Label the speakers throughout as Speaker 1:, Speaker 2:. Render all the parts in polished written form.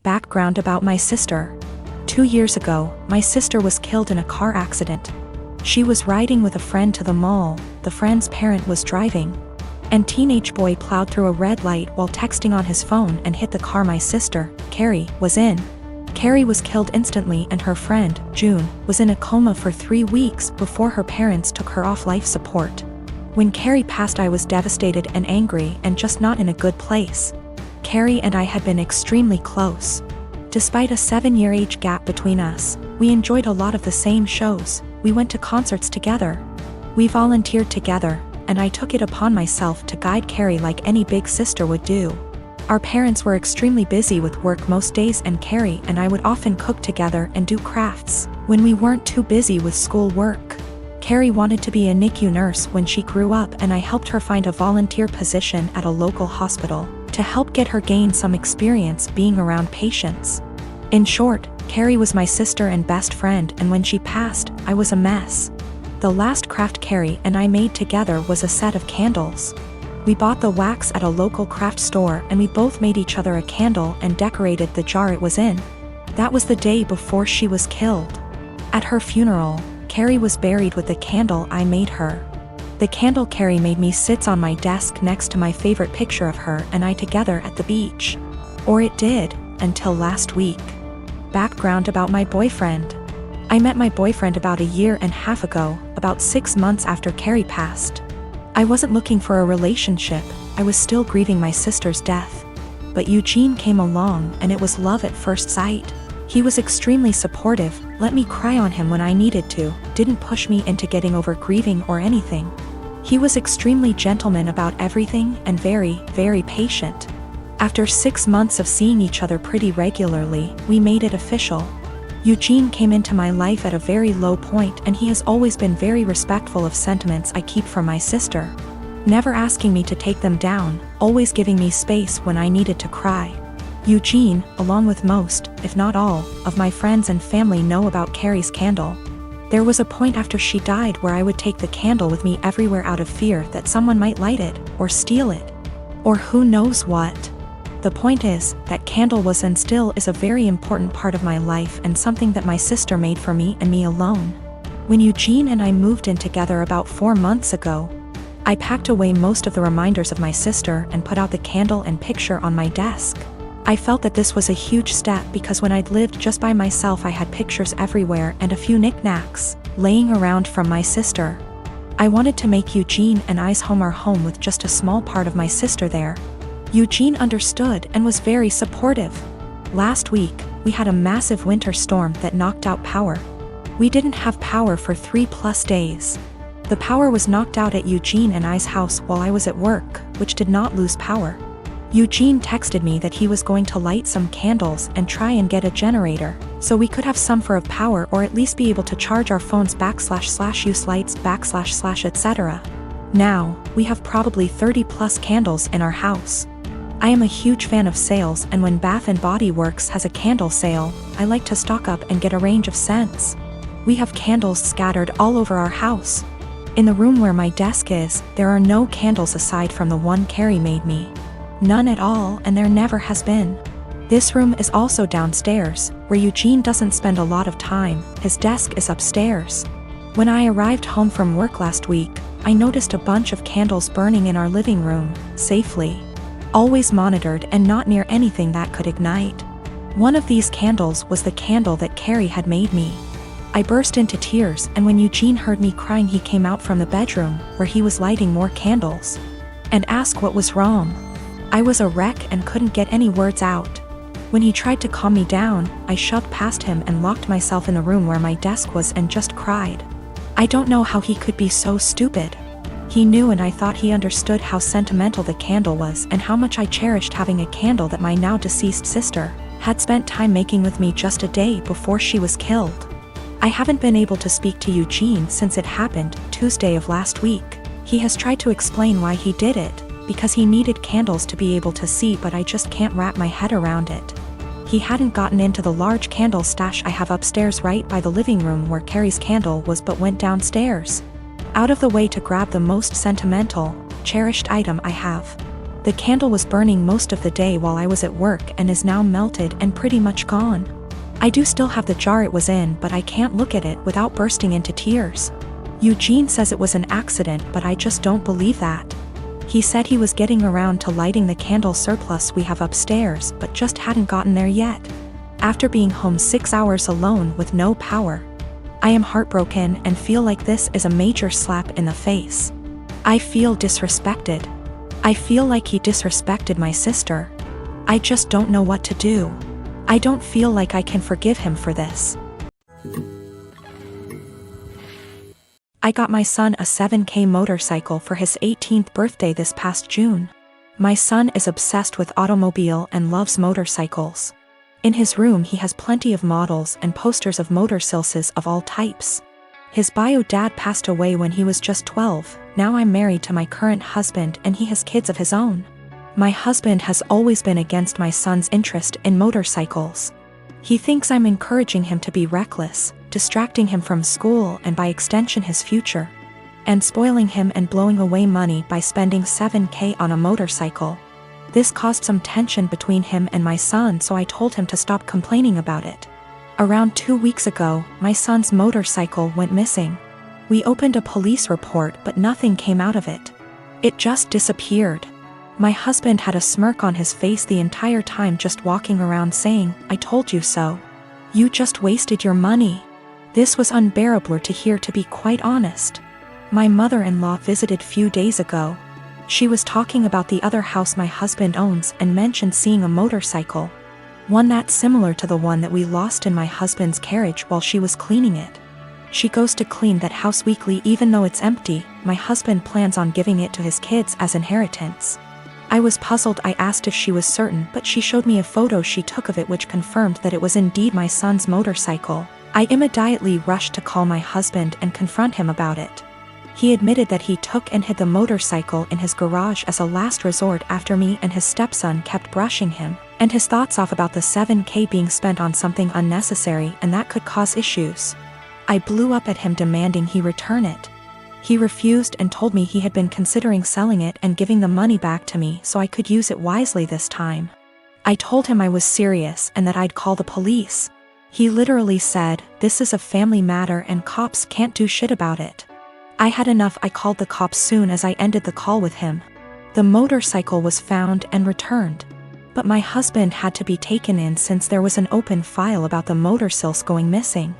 Speaker 1: Background about my sister. 2 years ago, my sister was killed in a car accident. She was riding with a friend to the mall, the friend's parent was driving, and teenage boy plowed through a red light while texting on his phone and hit the car my sister, Carrie, was in. Carrie was killed instantly and her friend, June, was in a coma for 3 weeks before her parents took her off life support. When Carrie passed, I was devastated and angry and just not in a good place. Carrie and I had been extremely close. Despite a 7-year age gap between us, we enjoyed a lot of the same shows, we went to concerts together. We volunteered together, and I took it upon myself to guide Carrie like any big sister would do. Our parents were extremely busy with work most days, and Carrie and I would often cook together and do crafts when we weren't too busy with school work. Carrie wanted to be a NICU nurse when she grew up, and I helped her find a volunteer position at a local hospital to help get her gain some experience being around patients. In short, Carrie was my sister and best friend, and when she passed, I was a mess. The last craft Carrie and I made together was a set of candles. We bought the wax at a local craft store and we both made each other a candle and decorated the jar it was in. That was the day before she was killed. At her funeral, Carrie was buried with the candle I made her. The candle Carrie made me sits on my desk next to my favorite picture of her and I together at the beach. Or it did, until last week. Background about my boyfriend. I met my boyfriend about 1.5 years ago, about 6 months after Carrie passed. I wasn't looking for a relationship, I was still grieving my sister's death. But Eugene came along and it was love at first sight. He was extremely supportive, let me cry on him when I needed to, didn't push me into getting over grieving or anything. He was extremely gentleman about everything and very, very patient. After 6 months of seeing each other pretty regularly, we made it official. Eugene came into my life at a very low point and he has always been very respectful of sentiments I keep from my sister. Never asking me to take them down, always giving me space when I needed to cry. Eugene, along with most, if not all, of my friends and family know about Carrie's candle. There was a point after she died where I would take the candle with me everywhere out of fear that someone might light it, or steal it. Or who knows what. The point is, that candle was and still is a very important part of my life and something that my sister made for me and me alone. When Eugene and I moved in together about 4 months ago, I packed away most of the reminders of my sister and put out the candle and picture on my desk. I felt that this was a huge step because when I'd lived just by myself I had pictures everywhere and a few knickknacks laying around from my sister. I wanted to make Eugene and I's home our home with just a small part of my sister there. Eugene understood and was very supportive. Last week, we had a massive winter storm that knocked out power. We didn't have power for 3+ days. The power was knocked out at Eugene and I's house while I was at work, which did not lose power. Eugene texted me that he was going to light some candles and try and get a generator, so we could have some for of power or at least be able to charge our phones / use lights / etc. Now, we have probably 30+ candles in our house. I am a huge fan of sales, and when Bath & Body Works has a candle sale, I like to stock up and get a range of scents. We have candles scattered all over our house. In the room where my desk is, there are no candles aside from the one Carrie made me. None at all, and there never has been. This room is also downstairs, where Eugene doesn't spend a lot of time, his desk is upstairs. When I arrived home from work last week, I noticed a bunch of candles burning in our living room, safely. Always monitored and not near anything that could ignite. One of these candles was the candle that Carrie had made me. I burst into tears, and when Eugene heard me crying he came out from the bedroom, where he was lighting more candles, and asked what was wrong. I was a wreck and couldn't get any words out. When he tried to calm me down, I shoved past him and locked myself in the room where my desk was and just cried. I don't know how he could be so stupid. He knew, and I thought he understood how sentimental the candle was and how much I cherished having a candle that my now deceased sister had spent time making with me just a day before she was killed. I haven't been able to speak to Eugene since it happened, Tuesday of last week. He has tried to explain why he did it, because he needed candles to be able to see, but I just can't wrap my head around it. He hadn't gotten into the large candle stash I have upstairs right by the living room where Carrie's candle was, but went downstairs, out of the way to grab the most sentimental, cherished item I have. The candle was burning most of the day while I was at work and is now melted and pretty much gone. I do still have the jar it was in, but I can't look at it without bursting into tears. Eugene says it was an accident, but I just don't believe that. He said he was getting around to lighting the candle surplus we have upstairs, but just hadn't gotten there yet. After being home 6 hours alone with no power. I am heartbroken and feel like this is a major slap in the face. I feel disrespected. I feel like he disrespected my sister. I just don't know what to do. I don't feel like I can forgive him for this. I got my son a 7K motorcycle for his 18th birthday this past June. My son is obsessed with automobile and loves motorcycles. In his room he has plenty of models and posters of motorcycles of all types. His bio dad passed away when he was just 12, now I'm married to my current husband and he has kids of his own. My husband has always been against my son's interest in motorcycles. He thinks I'm encouraging him to be reckless, distracting him from school and by extension his future, and spoiling him and blowing away money by spending 7K on a motorcycle. This caused some tension between him and my son, so I told him to stop complaining about it. Around 2 weeks ago, my son's motorcycle went missing. We opened a police report but nothing came out of it. It just disappeared. My husband had a smirk on his face the entire time, just walking around saying, "I told you so. You just wasted your money." This was unbearable to hear, to be quite honest. My mother-in-law visited few days ago. She was talking about the other house my husband owns and mentioned seeing a motorcycle. One that's similar to the one that we lost in my husband's carriage while she was cleaning it. She goes to clean that house weekly even though it's empty. My husband plans on giving it to his kids as inheritance. I was puzzled. I asked if she was certain, but she showed me a photo she took of it which confirmed that it was indeed my son's motorcycle. I immediately rushed to call my husband and confront him about it. He admitted that he took and hid the motorcycle in his garage as a last resort after me and his stepson kept brushing him and his thoughts off about the 7K being spent on something unnecessary and that could cause issues. I blew up at him demanding he return it. He refused and told me he had been considering selling it and giving the money back to me so I could use it wisely this time. I told him I was serious and that I'd call the police. He literally said, "This is a family matter and cops can't do shit about it." I had enough. I called the cops soon as I ended the call with him. The motorcycle was found and returned. But my husband had to be taken in since there was an open file about the motorcycles going missing.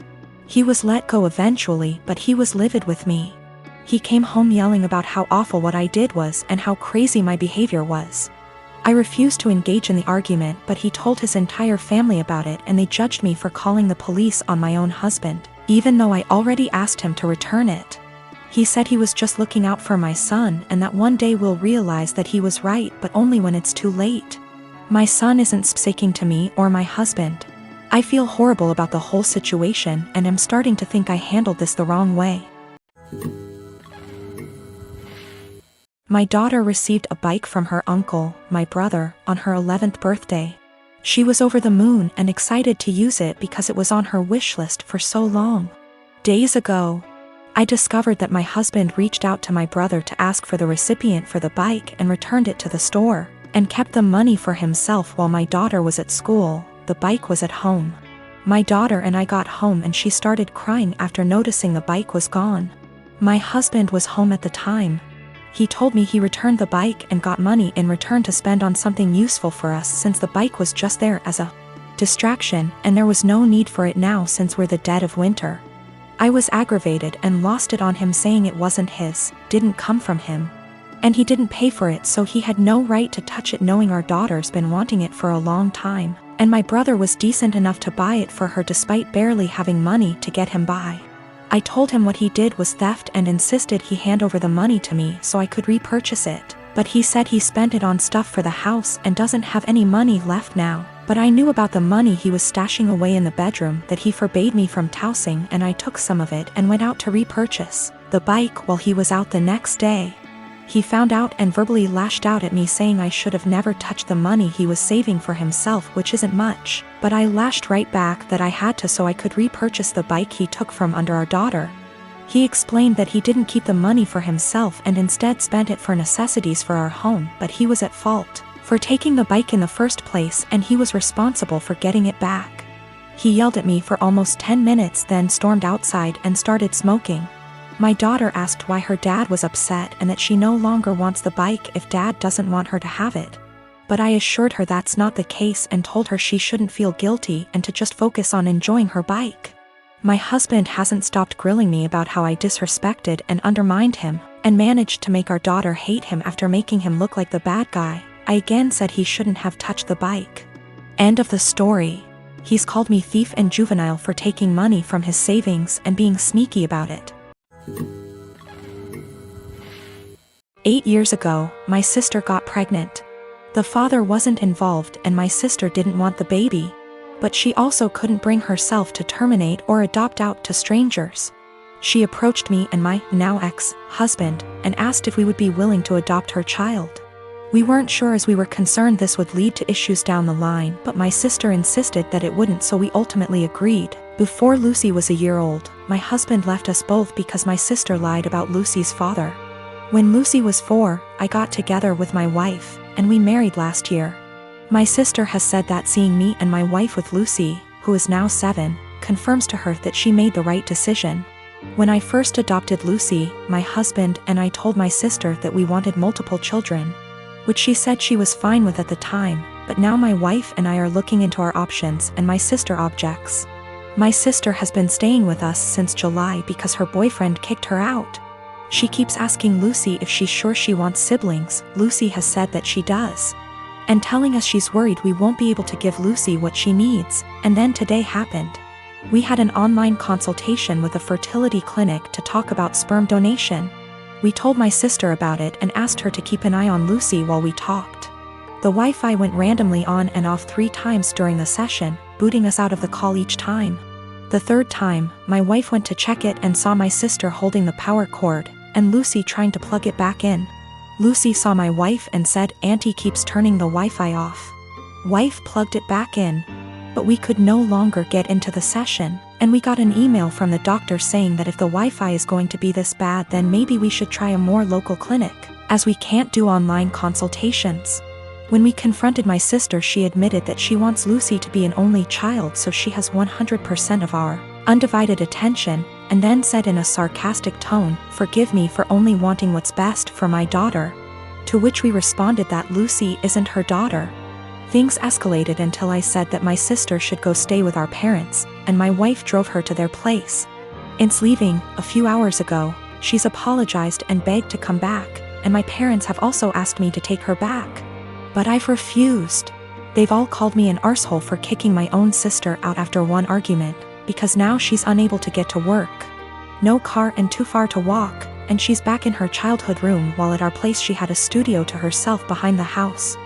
Speaker 1: He was let go eventually, but he was livid with me. He came home yelling about how awful what I did was and how crazy my behavior was. I refused to engage in the argument, but he told his entire family about it and they judged me for calling the police on my own husband, even though I already asked him to return it. He said he was just looking out for my son and that one day we'll realize that he was right, but only when it's too late. My son isn't speaking to me or my husband. I feel horrible about the whole situation and am starting to think I handled this the wrong way. My daughter received a bike from her uncle, my brother, on her 11th birthday. She was over the moon and excited to use it because it was on her wish list for so long. Days ago, I discovered that my husband reached out to my brother to ask for the recipient for the bike and returned it to the store, and kept the money for himself while my daughter was at school. The bike was at home. My daughter and I got home and she started crying after noticing the bike was gone. My husband was home at the time. He told me he returned the bike and got money in return to spend on something useful for us since the bike was just there as a distraction and there was no need for it now since we're the dead of winter. I was aggravated and lost it on him, saying it wasn't his, didn't come from him. And he didn't pay for it, so he had no right to touch it, knowing our daughter's been wanting it for a long time, and my brother was decent enough to buy it for her despite barely having money to get him by. I told him what he did was theft and insisted he hand over the money to me so I could repurchase it, but he said he spent it on stuff for the house and doesn't have any money left now. But I knew about the money he was stashing away in the bedroom that he forbade me from tossing, and I took some of it and went out to repurchase the bike while he was out the next day. He found out and verbally lashed out at me, saying I should have never touched the money he was saving for himself, which isn't much, but I lashed right back that I had to so I could repurchase the bike he took from under our daughter. He explained that he didn't keep the money for himself and instead spent it for necessities for our home, but he was at fault for taking the bike in the first place and he was responsible for getting it back. He yelled at me for almost 10 minutes, then stormed outside and started smoking. My daughter asked why her dad was upset and that she no longer wants the bike if dad doesn't want her to have it. But I assured her that's not the case and told her she shouldn't feel guilty and to just focus on enjoying her bike. My husband hasn't stopped grilling me about how I disrespected and undermined him, and managed to make our daughter hate him after making him look like the bad guy. I again said he shouldn't have touched the bike. End of the story. He's called me thief and juvenile for taking money from his savings and being sneaky about it. 8 years ago, my sister got pregnant. The father wasn't involved and my sister didn't want the baby, but she also couldn't bring herself to terminate or adopt out to strangers. She approached me and my now ex-husband and asked if we would be willing to adopt her child. We weren't sure as we were concerned this would lead to issues down the line, but my sister insisted that it wouldn't, so we ultimately agreed. Before Lucy was a year old, my husband left us both because my sister lied about Lucy's father. When Lucy was 4, I got together with my wife, and we married last year. My sister has said that seeing me and my wife with Lucy, who is now 7, confirms to her that she made the right decision. When I first adopted Lucy, my husband and I told my sister that we wanted multiple children, which she said she was fine with at the time, but now my wife and I are looking into our options and my sister objects. My sister has been staying with us since July because her boyfriend kicked her out. She keeps asking Lucy if she's sure she wants siblings. Lucy has said that she does, and telling us she's worried we won't be able to give Lucy what she needs. And then today happened. We had an online consultation with a fertility clinic to talk about sperm donation. We told my sister about it and asked her to keep an eye on Lucy while we talked. The Wi-Fi went randomly on and off 3 times during the session, booting us out of the call each time. The 3rd time, my wife went to check it and saw my sister holding the power cord, and Lucy trying to plug it back in. Lucy saw my wife and said, "Auntie keeps turning the Wi-Fi off." Wife plugged it back in, but we could no longer get into the session, and we got an email from the doctor saying that if the Wi-Fi is going to be this bad, then maybe we should try a more local clinic, as we can't do online consultations. When we confronted my sister, she admitted that she wants Lucy to be an only child so she has 100% of our undivided attention, and then said in a sarcastic tone, "Forgive me for only wanting what's best for my daughter." To which we responded that Lucy isn't her daughter. Things escalated until I said that my sister should go stay with our parents, and my wife drove her to their place. Since leaving, a few hours ago, she's apologized and begged to come back, and my parents have also asked me to take her back. But I've refused. They've all called me an arsehole for kicking my own sister out after one argument, because now she's unable to get to work. No car and too far to walk, and she's back in her childhood room while at our place she had a studio to herself behind the house.